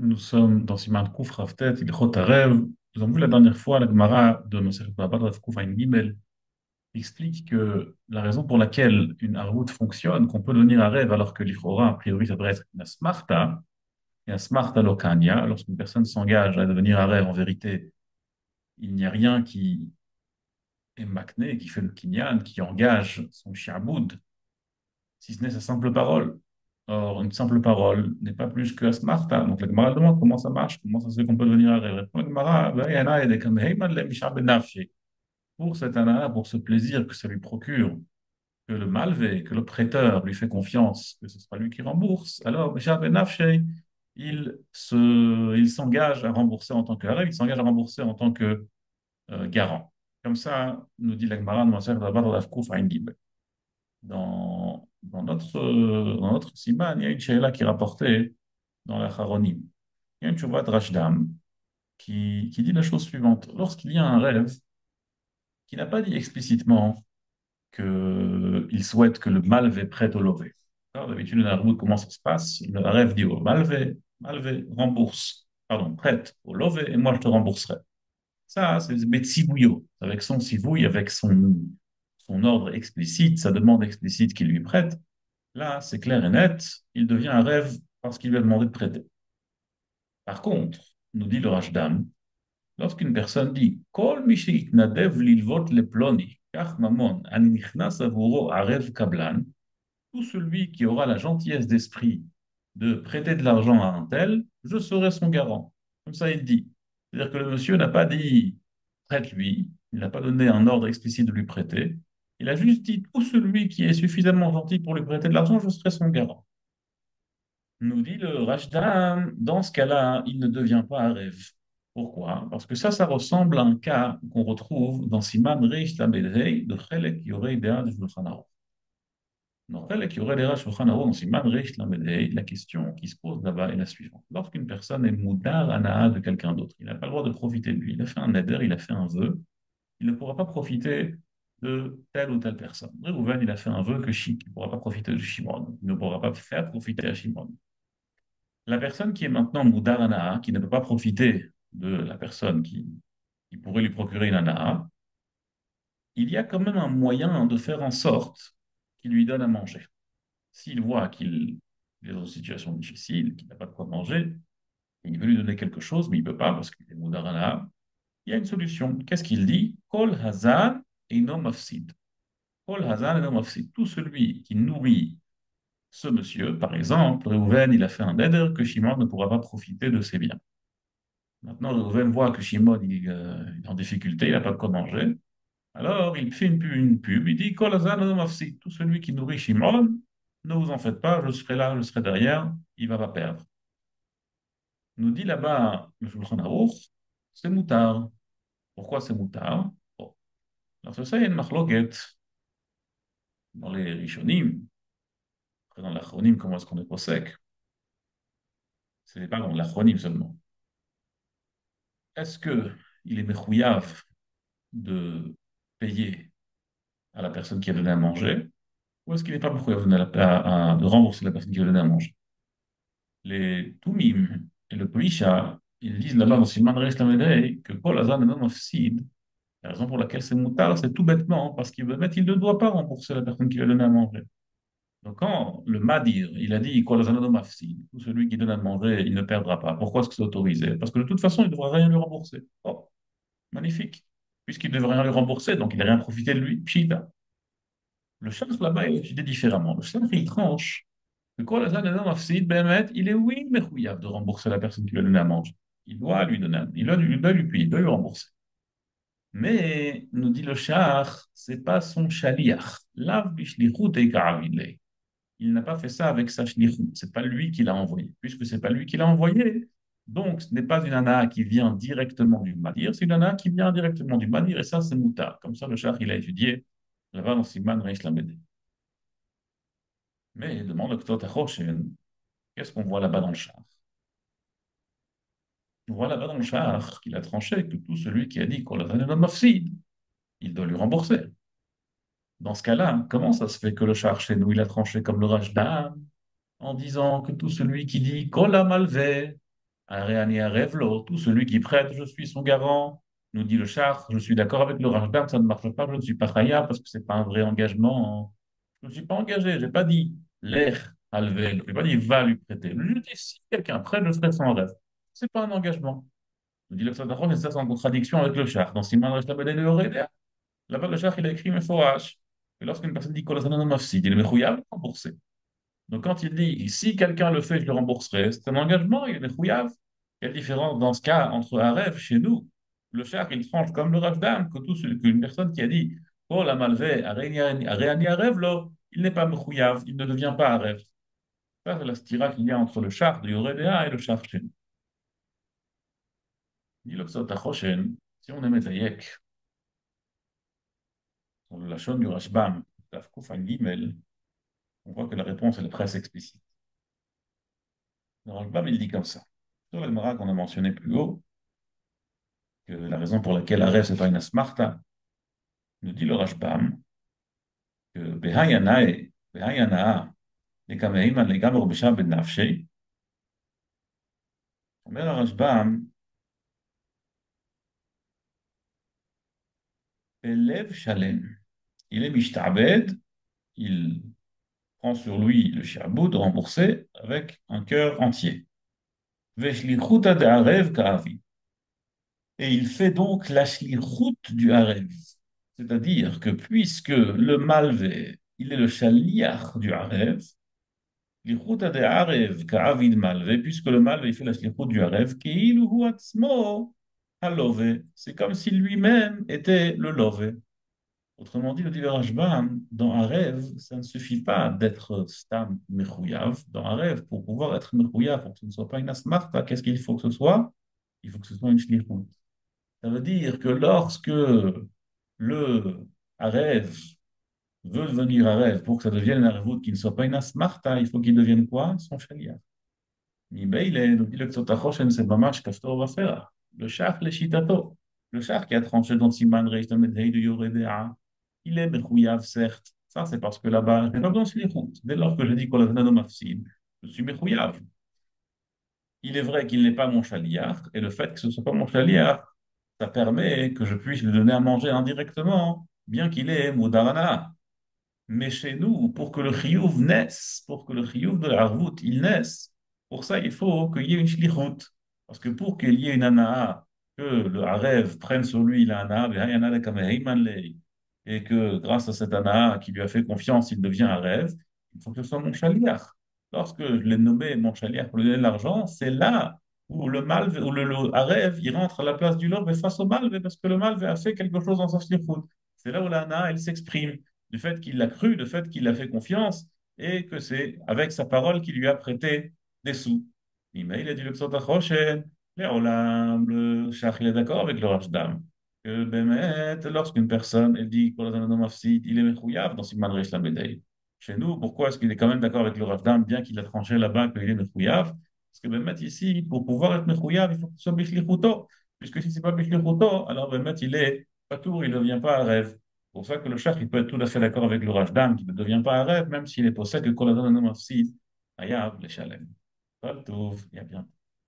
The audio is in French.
Nous sommes dans Siman Kouf Raftet, il Arev. Nous avons vu la dernière fois la Gemara de Masechet Baba Rav Kouf Ayin Gimel explique que la raison pour laquelle une Arvout fonctionne, qu'on peut devenir un rêve alors que l'Ichora, a priori, ça devrait être une Smarta, et un Smarta Lokania, lorsqu'une personne s'engage à devenir un rêve, en vérité, il n'y a rien qui est makné, qui fait le kinyan, qui engage son shi'aboud, si ce n'est sa simple parole. Or, une simple parole n'est pas plus que Asmarta. Donc, la Gemara demande comment ça marche, comment ça se fait qu'on peut devenir un rêve. Répond la Gemara, Vayana yedekam heiman le mishar benafshi. Pour cet anana, pour ce plaisir que ça lui procure, que le malvé, que le prêteur lui fait confiance, que ce sera lui qui rembourse, alors mishar benafshi, il s'engage à rembourser en tant que rêve, il s'engage à rembourser en tant que garant. Comme ça, nous dit la Gemara, nous dans la Fkouf Ain Gimel. Dans notre siman, il y a une sheila qui est rapportée dans la Charonim. Il y a une tchouva de Rashdam qui dit la chose suivante. Lorsqu'il y a un rêve qui n'a pas dit explicitement qu'il souhaite que le malvé prête au lové. Alors, d'habitude, dans la route, comment ça se passe? Le rêve dit au malvé, malvé, rembourse, pardon, prête au lové et moi je te rembourserai. Ça, c'est Betsibouyo, avec son sivouille, avec son ordre explicite, sa demande explicite qu'il lui prête. Là, c'est clair et net, il devient un rêve parce qu'il lui a demandé de prêter. Par contre, nous dit le Rajdan, lorsqu'une personne dit Kol mi sheitnadev lilvot leploni, kach mamon, ani nichnas avuro arev kablan, tout celui qui aura la gentillesse d'esprit de prêter de l'argent à un tel, je serai son garant. Comme ça, il dit. C'est-à-dire que le monsieur n'a pas dit prête-lui, il n'a pas donné un ordre explicite de lui prêter. Il a juste dit tout celui qui est suffisamment gentil pour lui prêter de l'argent, je serai son garant. Nous dit le Rajdan, dans ce cas-là, il ne devient pas un rêve. Pourquoi? Parce que ça ressemble à un cas qu'on retrouve dans Siman Reish Lamedrei de Chelek Yorei Dea de Shulchan Aruch. Dans Chelek Yorei Dea de Shulchan Aruch, dans Siman Reish Lamedrei, la question qui se pose là-bas est la suivante. Lorsqu'une personne est moudar anaa de quelqu'un d'autre, il n'a pas le droit de profiter de lui. Il a fait un neder, il a fait un vœu, il ne pourra pas profiter de telle ou telle personne. Réhouven, il a fait un vœu que il ne pourra pas profiter de Shimon, il ne pourra pas faire profiter à Shimon. La personne qui est maintenant Moudar Ana'a, qui ne peut pas profiter de la personne qui pourrait lui procurer une Ana'a, il y a quand même un moyen de faire en sorte qu'il lui donne à manger. S'il voit qu'il est dans une situation difficile, qu'il n'a pas de quoi manger, il veut lui donner quelque chose, mais il ne peut pas parce qu'il est Moudar Ana'a, il y a une solution. Qu'est-ce qu'il dit? Kol Hazan Eino Mafsid. Kol Hazan Eino Mafsid. Tout celui qui nourrit ce monsieur, par exemple, Réhouven, il a fait un neder que Shimon ne pourra pas profiter de ses biens. Maintenant, Reuven voit que Shimon il est en difficulté, il n'a pas de quoi manger. Alors, il fait une pub, il dit Kol hazan adam mafsid. Tout celui qui nourrit Shimon, ne vous en faites pas, je serai là, je serai derrière, il ne va pas perdre. Nous dit là-bas le Shulchan Aruch, c'est moutard. Pourquoi c'est moutard? Bon. Alors, c'est ça, il y a une marloquette dans les Rishonim, après dans l'Achronim, comment est-ce qu'on est sec? Ce n'est pas dans l'Achronim seulement. Est-ce qu'il est méchouillave de payer à la personne qui a donné à manger? Ou est-ce qu'il n'est pas beaucoup de rembourser la personne qui a donné à manger? Les Toumim et le Poisha, ils disent là-bas dans Siman Reish Lamedei que Kol Hazan non mafsid. La raison pour laquelle c'est moutard, c'est tout bêtement parce qu'il il ne doit pas rembourser la personne qui lui a donné à manger. Donc quand le Madir, il a dit Kol Hazan non mafsid, tout celui qui donne à manger, il ne perdra pas. Pourquoi est-ce que c'est autorisé? Parce que de toute façon, il ne devra rien lui rembourser. Oh, magnifique. Puisqu'il ne devrait rien lui rembourser, donc il n'a rien profité de lui. Pshita. Le chef là-bas est étudié différemment. Le chef, il tranche. Le quoi, là, il est oui, mais de rembourser la personne qui lui a donné à manger. Il doit lui donner, il doit lui payer, il doit lui rembourser. Mais, nous dit le char, c'est pas son shaliach. Lav bishlichut ekaravidle. Il n'a pas fait ça avec sa shlichut. C'est pas lui qui l'a envoyé. Puisque c'est pas lui qui l'a envoyé, donc ce n'est pas une ana qui vient directement du madir, c'est une ana qui vient directement du madir, et ça, c'est moutard. Comme ça, le char, il a étudié là-bas dans Siman Reish Lamed. Mais il demande qu'est-ce qu'on voit là-bas dans le char? On voit là-bas dans le char qu'il a tranché que tout celui qui a dit qu'on l'a donné dans mafsid, il doit lui rembourser. Dans ce cas-là, comment ça se fait que le char chez nous, il a tranché comme le Rajdam en disant que tout celui qui dit qu'on l'a malvé, Areani Arevlo, tout celui qui prête, je suis son garant. Nous dit le char, je suis d'accord avec le Rajbam, ça ne marche pas, je ne suis pas Chaya parce que c'est pas un vrai engagement. Je ne suis pas engagé, j'ai pas dit l'air alvel, j'ai pas dit va lui prêter. Je dis si quelqu'un prête, je ferai son rêve. C'est pas un engagement. Nous dit le Tzadachon, et ça c'est en contradiction avec le char. Dans Siman Resh Lamed le Yoredea, là-bas le char il a écrit Meforash. Et lorsqu'une personne dit Kol Mafsid, il est Mechouyav, il est remboursé. Donc, quand il dit si quelqu'un le fait, je le rembourserai, c'est un engagement, il est chouïav. Il y a différence dans ce cas entre Aref chez nous. Le char, il tranche comme le Rajdan, que tout qu'une personne qui a dit oh la malvé, Aréani Aref, là, il n'est pas mechouïav, il ne devient pas Aref. Ça, c'est la stira qu'il y a entre le char de Yoredea et le char chez nous. Dit le Ksot HaChoshen, si on aimait Zayek, sur le Lachon du Rashbam, Taf Kuf Gimel, on voit que la réponse elle est presque explicite. Le Rashbam, il dit comme ça. Sur le Mara qu'on a mentionné plus haut, que la raison pour laquelle Aref, c'est pas une asmarta, nous dit le Rashbam, que Behayana'a, les Kamehima, les Gamor Bisham Ben Nafshe, Omer le Rashbam, Belev Shalem. Il est Mishtabed, il prend sur lui le shi'abud remboursé avec un cœur entier. Veshlichuta de Arev Ka'avi. Et il fait donc la shlichut du Arev. C'est-à-dire que puisque le malvé, il est le shaliach du Arev, l'Ichut de Arev ka'avid malve, puisque le malve il fait la shlichut du Arev, ki'ilu hu atzmo halove. C'est comme si lui-même était le love. Autrement dit, le dit le Rashbam, dans Arev, ça ne suffit pas d'être stam mechouyav. Dans Arev, pour pouvoir être mechouyav, pour que ce ne soit pas une asmarta, qu'est-ce qu'il faut que ce soit? Il faut que ce soit une shlichut. Ça veut dire que lorsque le Arev veut devenir Arev pour que ça devienne un Arevut qui ne soit pas une asmarta, il faut qu'il devienne quoi? Son shaliach. ממילא, נותנים לקצות החושן, c'est ממש כפתור ופרח. Le char, le shitato. Le char qui a tranché dans Siman Reish Lamed Hei de Yoredea, il est mechouyav, certes. Ça, c'est parce que là-bas, je n'ai pas besoin de shlichut. Dès lors que je dis qu'on a mafsid, je suis mechouyav. Il est vrai qu'il n'est pas mon chaliach, et le fait que ce ne soit pas mon chaliach, ça permet que je puisse lui donner à manger indirectement, bien qu'il ait Moudarana. Mais chez nous, pour que le chiyuv naisse, pour que le chiyuv de la harvout, il naisse, pour ça, il faut qu'il y ait une shlichut. Parce que pour qu'il y ait une anaa, que le harev prenne sur lui la anaa, et que grâce à cette anaa qui lui a fait confiance, il devient harev, il faut que ce soit mon chaliach. Lorsque je l'ai nommé mon chaliach pour lui donner de l'argent, c'est là où le malve, où le harev, il rentre à la place du love face au malve, parce que le malve a fait quelque chose dans sa shlichut. C'est là où la anaa, elle s'exprime du fait qu'il l'a cru, du fait qu'il a fait confiance, et que c'est avec sa parole qu'il lui a prêté des sous. Il a dit le Psot HaChoshen, le Shach, il est d'accord avec le Rajdam, que Bémet, lorsqu'une personne, elle dit Kol Hazan Adam Mafsid, il est Mechouyav dans Siman Reish Lamed. Chez nous, pourquoi est-ce qu'il est quand même d'accord avec le Rajdam, bien qu'il a tranché là-bas qu'il est Mechouyav? Parce que Bémet, ici, pour pouvoir être Mechouyav, il faut que ce soit Bishlichuto. Puisque si ce n'est pas Bishlichuto, alors Bémet, il est pas tout, il ne devient pas un rêve. C'est pour ça que le chef, il peut être tout à fait d'accord avec le Rajdam, qui ne devient pas un rêve, même s'il est possède que Kol Hazan Adam Mafsid, Hayab, les Shalem. Pas tout, il y a bien.